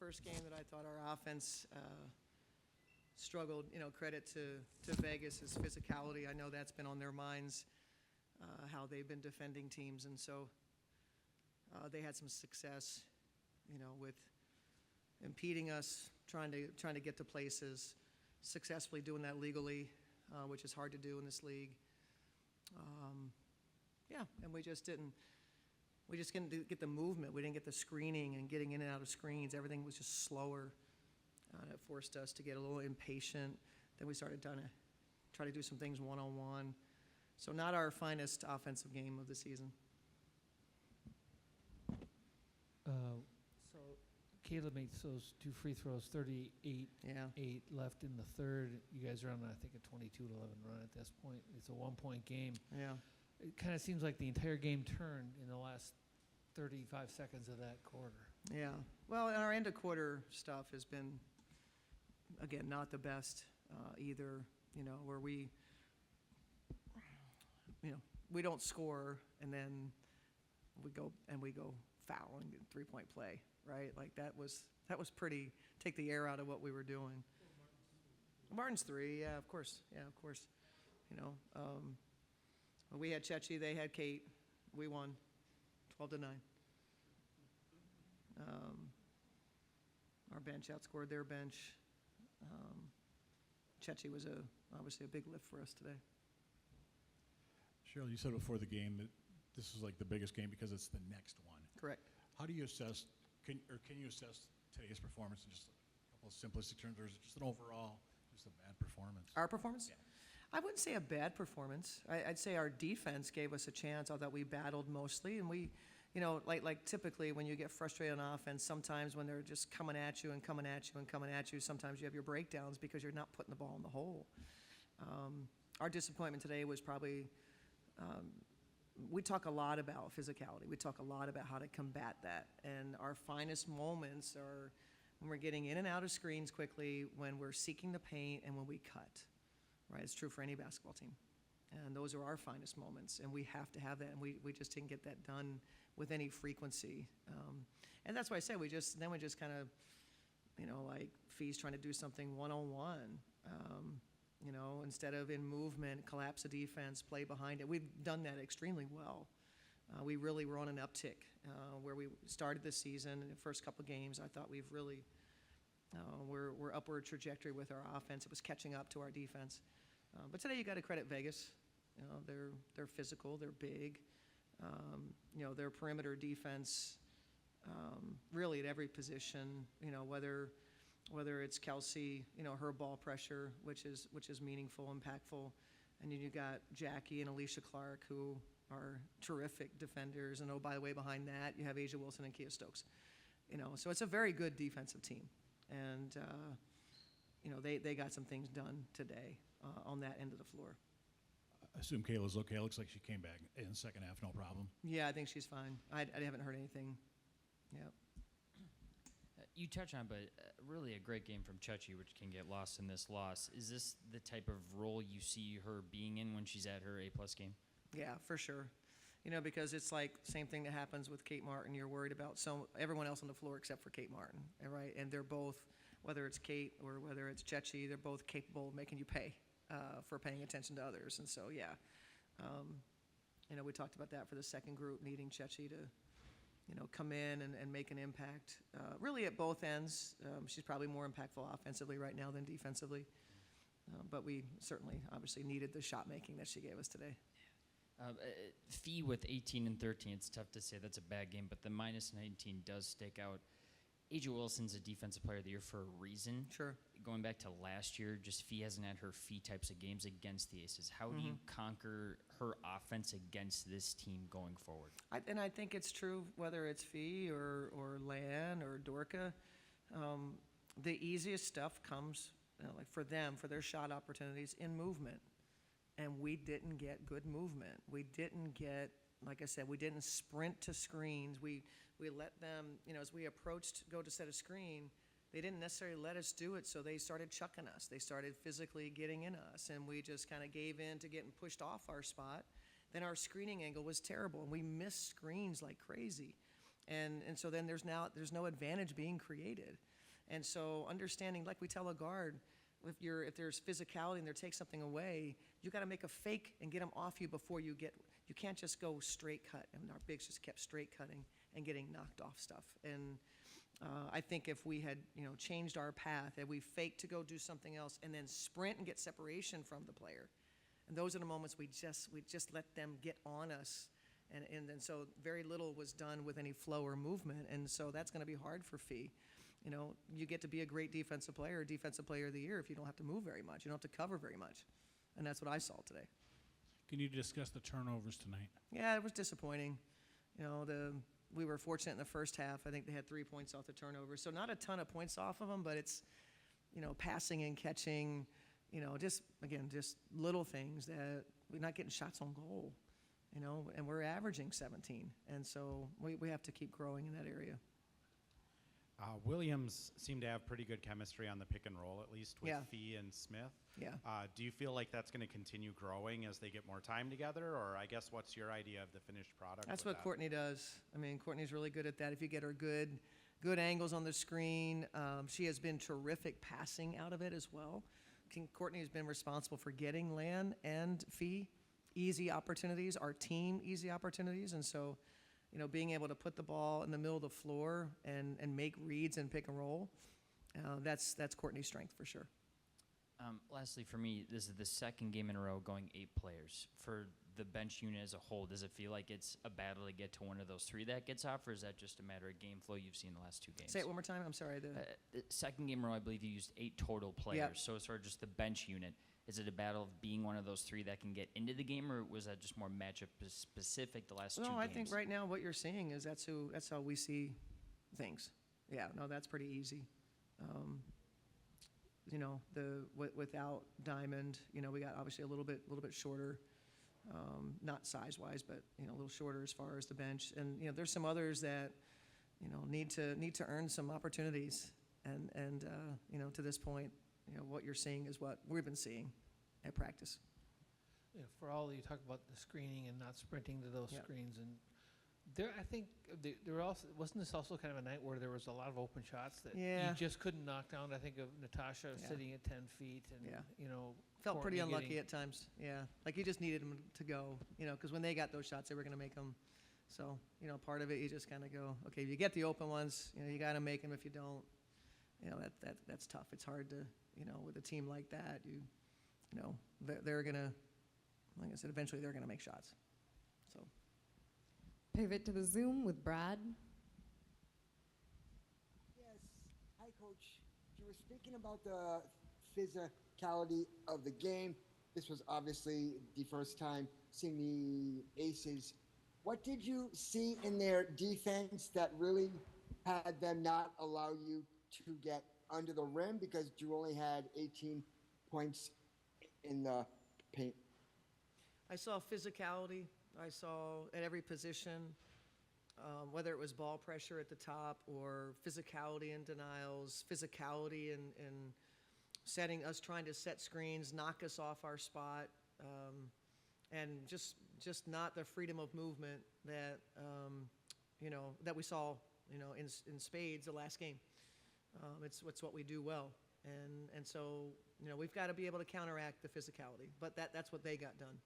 first game that I thought our offense struggled. Credit to Vegas' physicality. I know that's been on their minds, how they've been defending teams, and so they had some success, with impeding us, trying to get to places, successfully doing that legally, which is hard to do in this league. And we just didn't get the movement. We didn't get the screening and getting in and out of screens. Everything was just slower. It forced us to get a little impatient. Then we started try to do some things one-on-one. So not our finest offensive game of the season. So Caleb makes those 2 free throws, 38 left in the third. You guys are on, I think, a 22-11 run at this point. It's a 1-point game. Yeah. It kind of seems like the entire game turned in the last 35 seconds of that quarter. Yeah. Well, and our end of quarter stuff has been, again, not the best either, where we don't score and then we go foul and get 3-point play, right? Like that was pretty, take the air out of what we were doing. Martin's 3, yeah, of course. We had Chechi, they had Kate. We won 12-9. Our bench outscored their bench. Chechi was obviously a big lift for us today. Cheryl, you said before the game that this is like the biggest game because it's the next one. Correct. How do you assess, can you assess today's performance in just a couple of simplistic terms, or is it just an overall, just a bad performance? Our performance? Yeah. I wouldn't say a bad performance. I'd say our defense gave us a chance. I thought we battled mostly, and we, like typically when you get frustrated on offense, sometimes when they're just coming at you and coming at you and coming at you, sometimes you have your breakdowns because you're not putting the ball in the hole. Our disappointment today was probably, we talk a lot about physicality. We talk a lot about how to combat that, and our finest moments are when we're getting in and out of screens quickly, when we're seeking the paint, and when we cut. Right, it's true for any basketball team, and those are our finest moments, and we have to have that, and we just didn't get that done with any frequency, and that's why I say we just kind of, like Fee's trying to do something one-on-one, instead of in movement, collapse the defense, play behind it. We've done that extremely well. We really were on an uptick where we started this season. In the first couple of games, I thought we've really we're upward trajectory with our offense. It was catching up to our defense. But today you got to credit Vegas. They're physical, they're big. Their perimeter defense, really at every position. Whether it's Kelsey, her ball pressure, which is meaningful, impactful, and then you got Jackie and Alicia Clark, who are terrific defenders. And oh, by the way, behind that you have Asia Wilson and Kia Stokes. So it's a very good defensive team. And, they got some things done today on that end of the floor. I assume Kayla's okay. It looks like she came back in the second half, no problem. Yeah, I think she's fine. I haven't heard anything. Yeah. You touch on, but really a great game from Chechi, which can get lost in this loss. Is this the type of role you see her being in when she's at her A+ game? Yeah, for sure. Because it's like same thing that happens with Kate Martin. You're worried about everyone else on the floor except for Kate Martin, right? And they're both, whether it's Kate or whether it's Chechi, they're both capable of making you pay for paying attention to others. And so, yeah, we talked about that for the second group, needing Chechi to, come in and make an impact. Really at both ends. She's probably more impactful offensively right now than defensively. But we certainly, obviously, needed the shot making that she gave us today. Fee with 18 and 13, it's tough to say that's a bad game, but the -19 does stick out. Asia Wilson's a defensive player of the year for a reason. Sure. Going back to last year, just Fee hasn't had her Fee types of games against the Aces. How do you conquer her offense against this team going forward? I think it's true whether it's Fee or Lan or Dorka. The easiest stuff comes, like for them, for their shot opportunities in movement. And we didn't get good movement. We didn't get, like I said, we didn't sprint to screens. We let them, as we approached, go to set a screen, they didn't necessarily let us do it, so they started chucking us. They started physically getting in us, and we just kind of gave in to getting pushed off our spot. Then our screening angle was terrible, and we missed screens like crazy. And so then there's no advantage being created. And so understanding, like we tell a guard, if there's physicality and they take something away, you got to make a fake and get them off you before you can't just go straight cut. And our bigs just kept straight cutting and getting knocked off stuff. And I think if we had, changed our path, and we faked to go do something else and then sprint and get separation from the player, and those are the moments we just let them get on us. And so very little was done with any flow or movement. And so that's going to be hard for Fee. You get to be a great defensive player of the year if you don't have to move very much. You don't have to cover very much. And that's what I saw today. Can you discuss the turnovers tonight? Yeah, it was disappointing. We were fortunate in the first half. I think they had 3 points off the turnovers. So not a ton of points off of them, but it's, passing and catching, just little things that we're not getting shots on goal, and we're averaging 17. And so we have to keep growing in that area. Williams seemed to have pretty good chemistry on the pick and roll, at least with Yeah. Fee and Smith. Yeah. Do you feel like that's going to continue growing as they get more time together? Or I guess what's your idea of the finished product? That's with what that? Courtney does. I mean, Courtney's really good at that. If you get her good angles on the screen, she has been terrific passing out of it as well. Courtney has been responsible for getting Lan and Fee easy opportunities, our team easy opportunities. And so, being able to put the ball in the middle of the floor and make reads and pick and roll, that's Courtney's strength for sure. Lastly, for me, this is the second game in a row going 8 players. For the bench unit as a whole, does it feel like it's a battle to get to one of those 3 that gets off, or is that just a matter of game flow you've seen the last 2 games? Say it one more time. I'm sorry. The second game in a row, I believe you used 8 total players. Yep. So as far as just the bench unit, is it a battle of being one of those 3 that can get into the game, or was that just more matchup specific the last 2 games? No, I think right now what you're seeing is that's how we see things. Yeah, no, that's pretty easy. Without Diamond, we got obviously a little bit shorter, not size-wise, but a little shorter as far as the bench. And there's some others that need to earn some opportunities. And to this point, what you're seeing is what we've been seeing at practice. For all you talk about the screening and not sprinting to those Yeah. screens, and I think there also wasn't this also kind of a night where there was a lot of open shots that Yeah. you just couldn't knock down. I think of Natasha Yeah. sitting at 10 feet, and Yeah. Courtney Felt pretty unlucky getting- at times. Yeah, like you just needed them to go. Because when they got those shots, they were going to make them. So part of it, you just kind of go, okay, if you get the open ones, you got to make them. If you don't, that's tough. It's hard to, with a team like that, they're going to, like I said, eventually they're going to make shots. So. Pivot to the Zoom with Brad. Yes. Hi, Coach. You were speaking about the physicality of the game. This was obviously the first time seeing the Aces. What did you see in their defense that really had them not allow you to get under the rim, because you only had 18 points in the paint? I saw physicality. I saw at every position, whether it was ball pressure at the top or physicality in denials, physicality in setting us, trying to set screens, knock us off our spot, and just not the freedom of movement that that we saw in spades the last game. It's what we do well, and so we've got to be able to counteract the physicality, but that's what they got done.